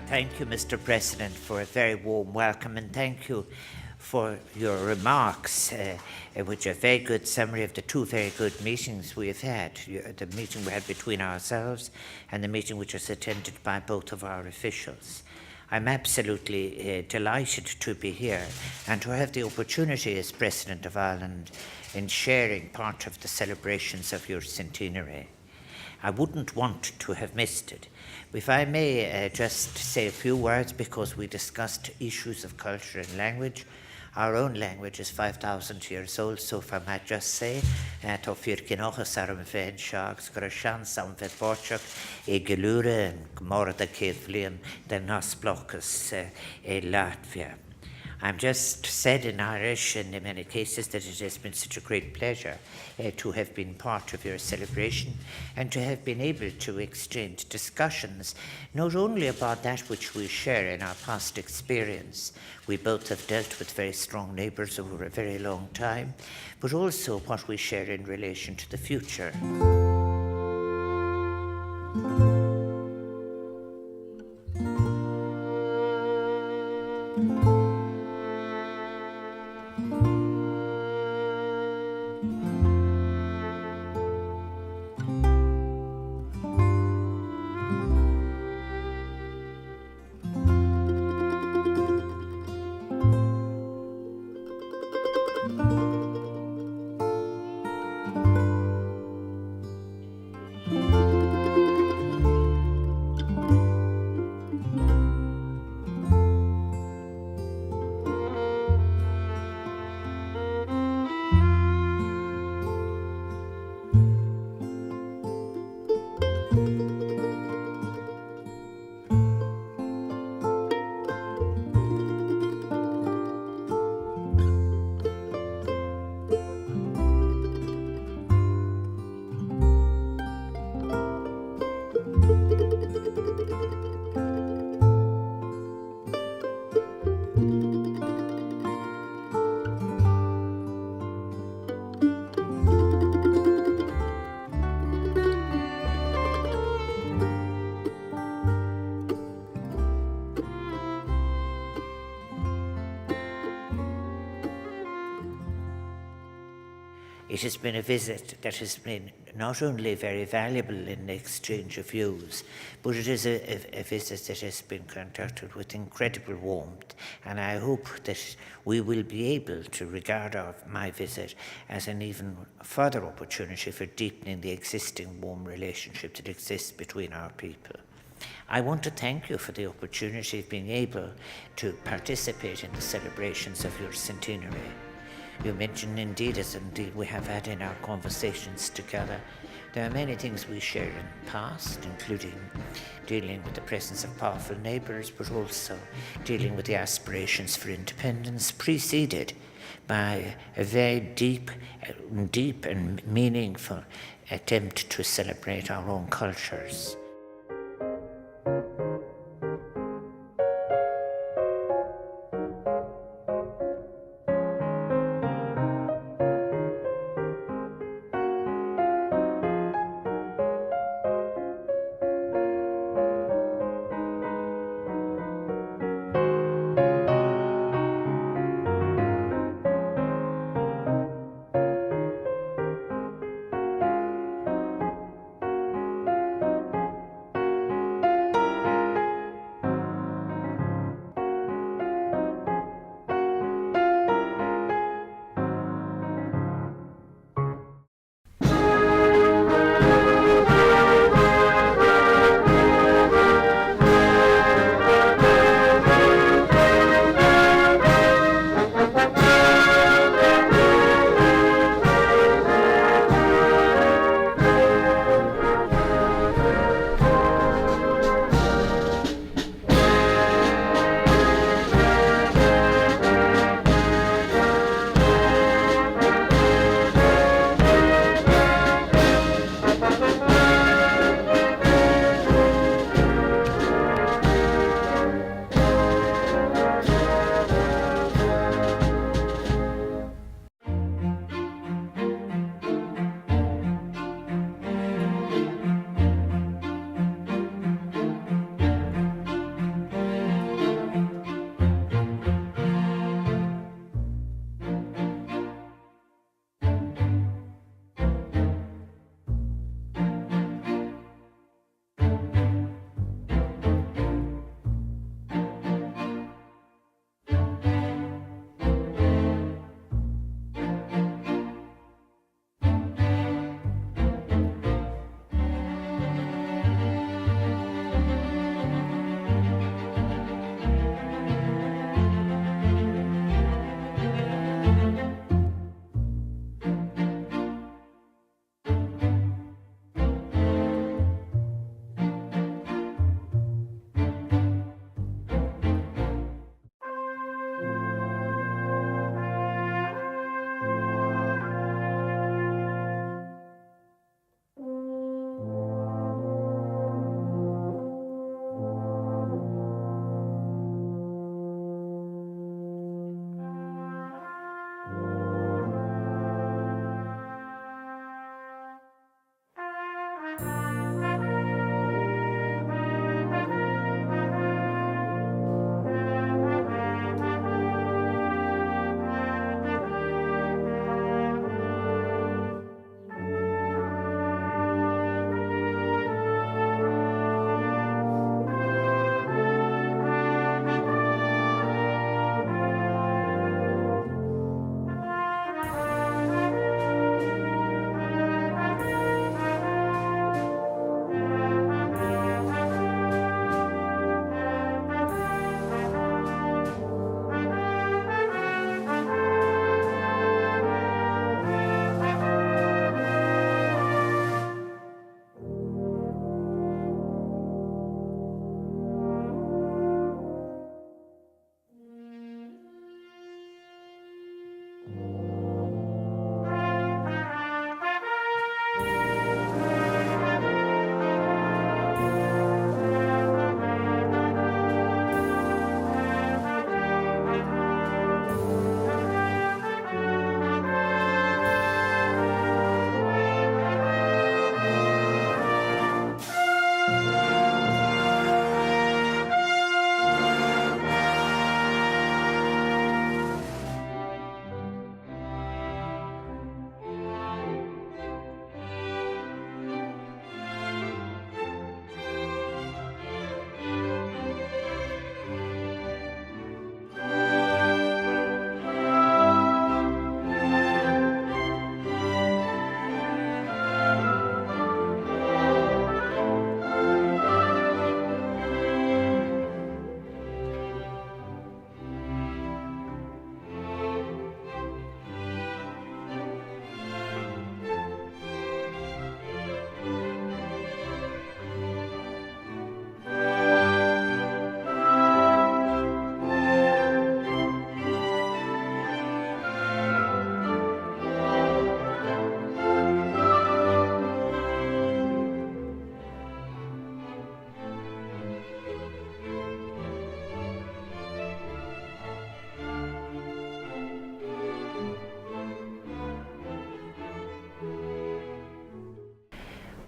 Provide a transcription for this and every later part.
Thank you, Mr. President, for a very warm welcome, and thank you for your remarks, which are a very good summary of the two very good meetings we have had, the meeting we had between ourselves and the meeting which was attended by both of our officials. I'm absolutely delighted to be here and to have the opportunity as President of Ireland in sharing part of the celebrations of your centenary. I wouldn't want to have missed it. If I may just say a few words, because we discussed issues of culture and language. Our own language is 5,000 years old, so if I might just say, tá fíorcinachas ar an féin seags gur sean sam fed borteach gelúre and mór da chéad bhliain den nas blochas Latvia. I'm just said in Irish, and in many cases, that it has been such a great pleasure to have been part of your celebration and to have been able to exchange discussions, not only about that which we share in our past experience. We both have dealt with very strong neighbours over a very long time, but also what we share in relation to the future. It has been a visit that has been not only very valuable in the exchange of views, but it is a visit that has been conducted with incredible warmth, and I hope that we will be able to regard my visit as an even further opportunity for deepening the existing warm relationship that exists between our people. I want to thank you for the opportunity of being able to participate in the celebrations of your centenary. You mentioned indeed, as indeed we have had in our conversations together, there are many things we share in the past, including dealing with the presence of powerful neighbours, but also dealing with the aspirations for independence, preceded by a very deep and meaningful attempt to celebrate our own cultures.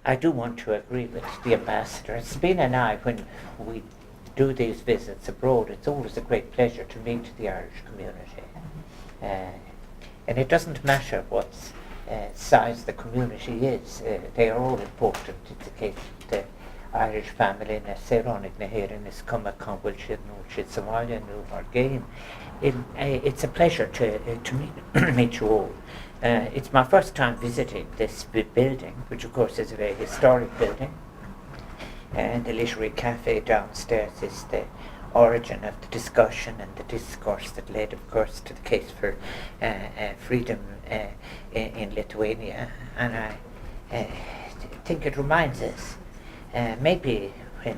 I do want to agree with the Ambassador. Sabine and I, when we do these visits abroad, it's always a great pleasure to meet the Irish community. And it doesn't matter what size the community is, they are all important. It's the case of the Irish family, na hÉireann na hÉireann is cuma conhfuil siad nó siad Somalia nó hUigínn. It's a pleasure to meet you all. It's my first time visiting this building, which of course is a very historic building. And the literary cafe downstairs is the origin of the discussion and the discourse that led, of course, to the case for freedom in Lithuania. And I think it reminds us, maybe when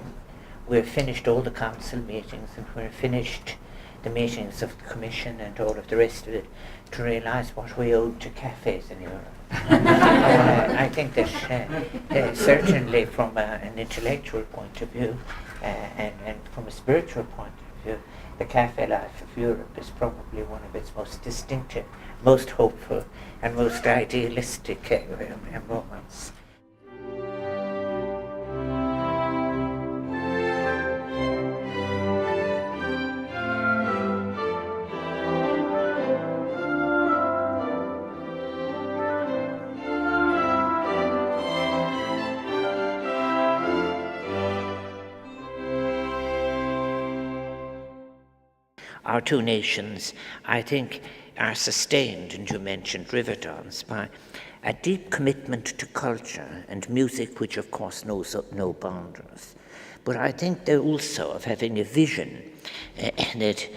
we've finished all the council meetings and we're finished the meetings of the Commission and all of the rest of it, to realise what we owe to cafes in Europe. I think that certainly from an intellectual point of view and from a spiritual point of view, the cafe life of Europe is probably one of its most distinctive, most hopeful and most idealistic moments. Our two nations, I think, are sustained, and you mentioned river dance, by a deep commitment to culture and music, which of course knows no boundaries. But I think they're also of having a vision that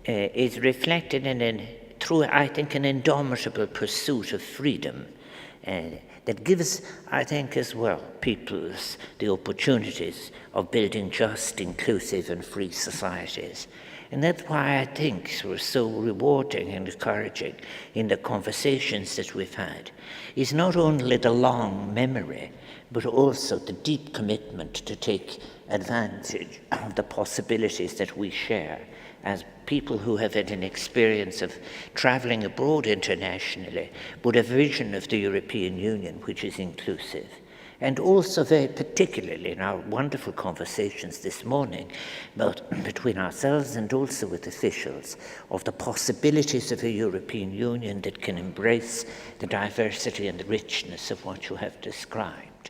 is reflected through, I think, an indomitable pursuit of freedom that gives, I think, as well, peoples the opportunities of building just, inclusive and free societies. And that's why I think it was so rewarding and encouraging in the conversations that we've had, is not only the long memory, but also the deep commitment to take advantage of the possibilities that we share as people who have had an experience of travelling abroad internationally, but a vision of the European Union which is inclusive. And also very particularly in our wonderful conversations this morning, both between ourselves and also with officials, of the possibilities of a European Union that can embrace the diversity and the richness of what you have described.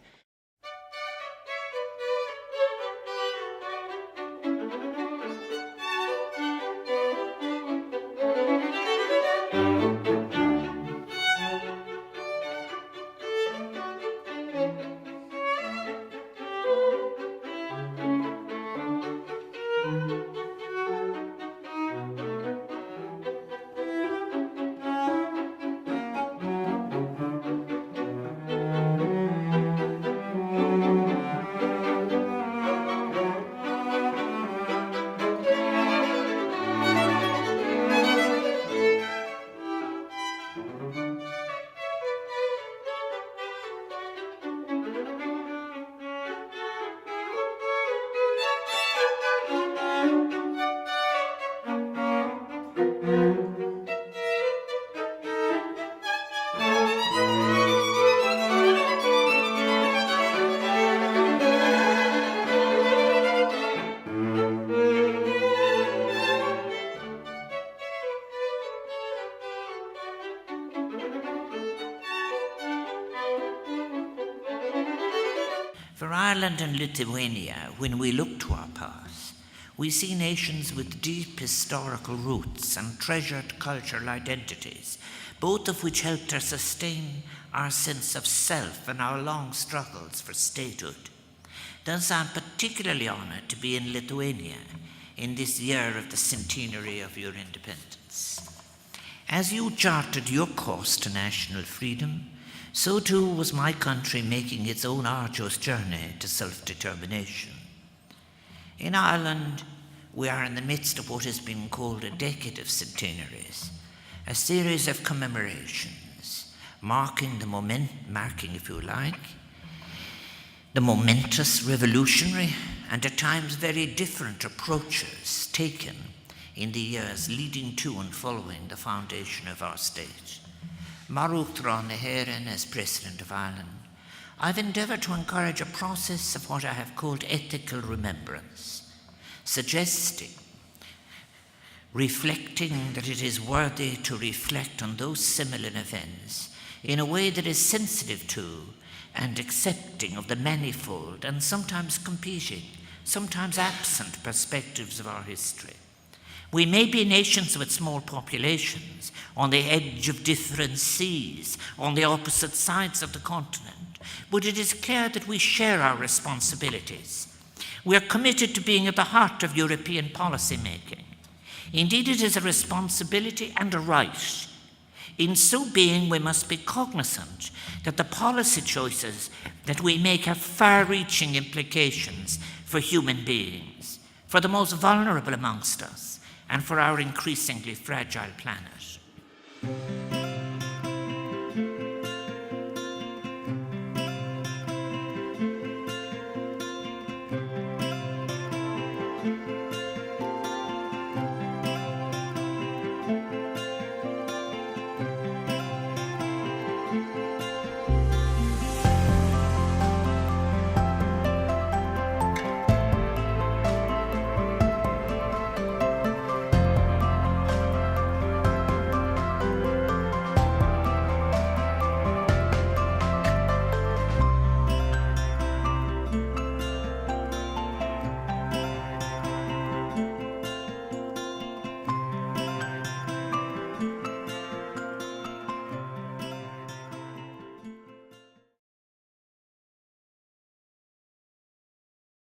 For Ireland and Lithuania, when we look to our past, we see nations with deep historical roots and treasured cultural identities, both of which helped us sustain our sense of self and our long struggles for statehood. Thus, I'm particularly honoured to be in Lithuania in this year of the centenary of your independence. As you charted your course to national freedom, so too was my country making its own arduous journey to self-determination. In Ireland, we are in the midst of what has been called a decade of centenaries, a series of commemorations, marking, if you like, the momentous revolutionary and at times very different approaches taken in the years leading to and following the foundation of our state. Uachtarán hÉireann as President of Ireland, I've endeavoured to encourage a process of what I have called ethical remembrance, suggesting, reflecting that it is worthy to reflect on those similar events in a way that is sensitive to and accepting of the manifold and sometimes competing, sometimes absent perspectives of our history. We may be nations with small populations, on the edge of different seas, on the opposite sides of the continent, but it is clear that we share our responsibilities. We are committed to being at the heart of European policy making. Indeed, it is a responsibility and a right. In so being, we must be cognizant that the policy choices that we make have far-reaching implications for human beings, for the most vulnerable amongst us, and for our increasingly fragile planet.